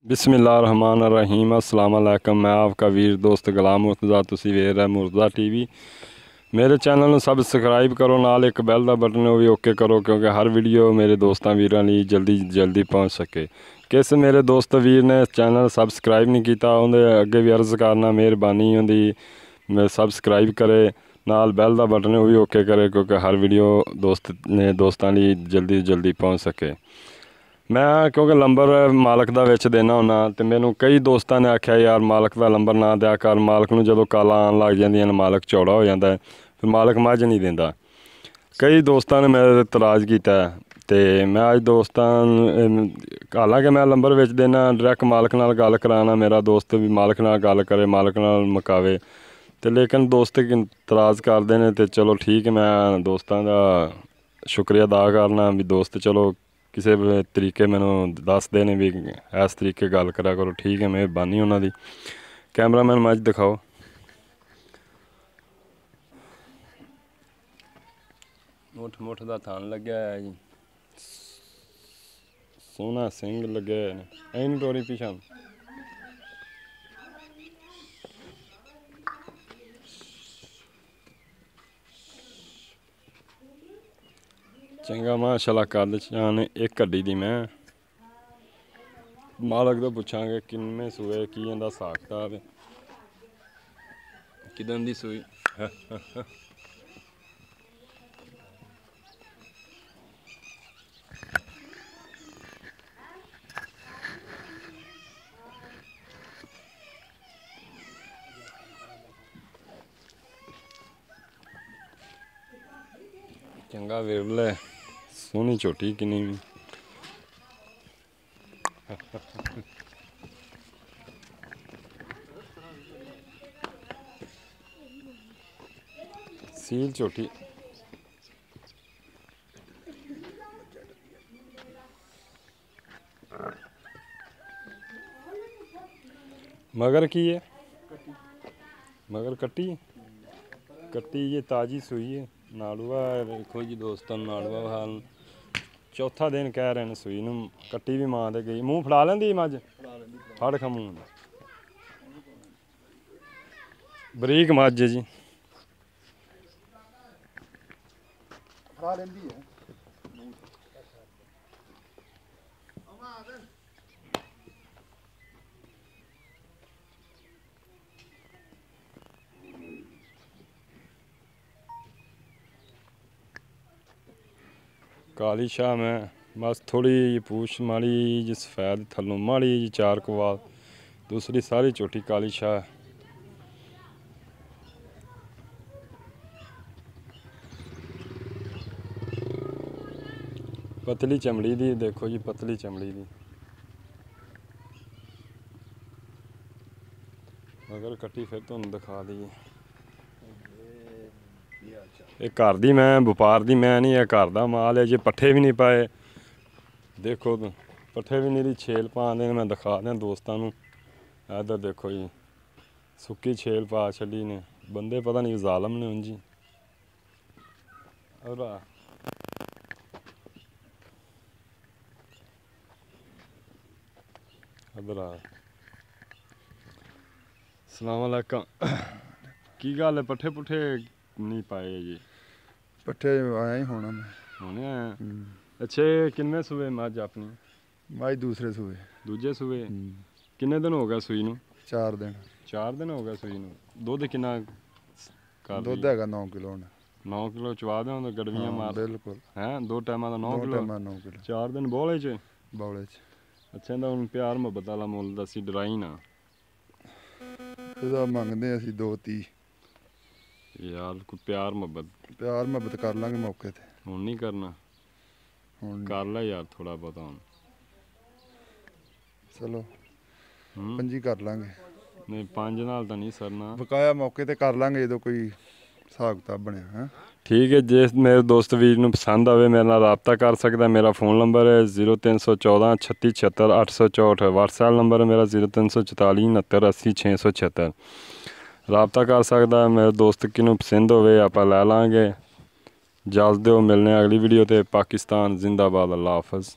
बिस्मिल्लाहिर्रहमानिर्रहीम अस्सलाम वालेकुम। मैं आपका वीर दोस्त गुलाम मुर्तज़ा, तुसी वेख रहे मुर्तज़ा टीवी। मेरे चैनल में सबसक्राइब करो, नाल एक बैल का बटन वो भी ओके करो, क्योंकि हर वीडियो मेरे दोस्तों वीरों लिए जल्दी पहुँच सके। किस मेरे दोस्त वीर ने चैनल सबसक्राइब नहीं किया, उन्हें अगे भी अर्ज़ करना मेहरबानी उन्दी सबसक्राइब करे, नाल बैल का बटन वो भी ओके करे, क्योंकि हर वीडियो दोस्तों लिए जल्दी पहुँच सके। मैं क्योंकि लंबर मालक का विच देना होना, तो मैनू कई दोस्तों ने आख्या यार मालक का लंबर ना दिया कर, मालक नूं जदों कालां आन लग जांदियां मालक चौड़ा हो जाता है, फिर मालक मझ नहीं देंदा। कई दोस्तों ने मेरे इतराज़ किया, तो मैं अज दोस्तों हालांकि मैं लंबर विच देना, डायरैक्ट मालक नाल गल कराना, मेरा दोस्त भी मालक नाल गल करे, मालक नाल मुकावे, तो लेकिन दोस्त इतराज़ करते हैं। तो चलो ठीक है, मैं दोस्तों का शुक्रिया अदा करना भी दोस्त चलो किसी तरीके मैनू दसते हैं भी इस तरीके गल करा करो, ठीक है, मेहरबानी उन्होंने। कैमरामैन मझ दिखाओ। मुठ का थान लग्या है जी, सोहना सिंह लगे इन टोरी पिछा। चंगा माशाल्लाह कद चान एक हड्डी दी। मैं मालक तो पुछांगे किन्ने सूए की इहदा हिसाब किताब है, किदन दी सूई। चंगा विरले सोहनी झोटी किन्नी भी। सील झोटी मगर की है, मगर कट्टी ये ताजी सूई है। नाड़ुआ देखो जी दोस्तों, नाड़ुआ हाल चौथा दिन कह रहे हैं सूई नूं, कट्टी भी मां दे गई। मूँह फड़ा लेंदी मझ, फड़ खा मूँह बरीक मझ जी। काली शाह में बस थोड़ी पूछ माड़ी जी सफ़ैद, थलों माड़ी जी चार कवाल, दूसरी सारी छोटी काली शाह। पतली चमड़ी दी देखो जी, पतली चमड़ी दी मगर कट्टी फिर तुहानूं दिखा दी। ये घर दी मैं व्यापार दी मैं नहीं, है घर दा माल है जी। पट्ठे भी नहीं पाए देखो, पट्ठे भी नहीं छेल पा दे, मैं दिखा दें दोस्तों नूं। इधर देखो जी, सुक्की छेल पा छड़ी ने, बंदे पता नहीं जालम ने उन जी। और इधर आ सलाम अलैकुम। की गल है, पट्ठे पुट्ठे नहीं पाए जी? पट्ठे आया ही होना मैं होने आया। अच्छा किन्ने सूए मझ अपनी? मझ दूसरे सूए। दूजे सूए किन्ने दिन हो गए सूई नूं? 4 दिन। 4 दिन हो गए सूई नूं। दुध किन्ना कर दुध हैगा 9 किलो हुण। 9 किलो चवा दें गड़वियां मार? बिल्कुल हैं 2 टाइमां दा 9 किलो। 9 किलो 4 दिन बोले च बौले च। अच्छा इंदा हुण प्यार मुहब्बत वाला मुल दसी, डराई ना। ਇਹਦਾ ਮੰਗਦੇ ਅਸੀਂ 230। यार कोई प्यार मुहब्बत ਪਿਆਰ ਮੁਹੱਬਤ ਕਰ ਲਾਂਗੇ ਮੌਕੇ ਤੇ। ਹੁਣ नहीं करना, ਹੁਣ कर ले यार थोड़ा बहुत हुण। ਚਲੋ 5 ਕਰ ਲਾਂਗੇ। नहीं 5 नाल तां नहीं सरना। ਬਕਾਇਆ ਮੌਕੇ ਤੇ ਕਰ ਲਾਂਗੇ ਜਦੋਂ ਕੋਈ ਹਿਸਾਬ ਕਿਤਾਬ ਬਣਿਆ ਹੈ। ठीक है, जिस मेरे दोस्त वीर नूं पसंद आवे मेरे नाल रबता कर सकदा। मेरा फ़ोन नंबर है 0314 36 76 864। व्हाट्सएप नंबर है मेरा 0344 69 80 676। रबता कर सकदा। मेरे दोस्त किनू पसंद होवे आपां लै लांगे। इजाज़त दिओ, मिलने अगली वीडियो ते। पाकिस्तान जिंदाबाद, अल्लाह हाफिज़।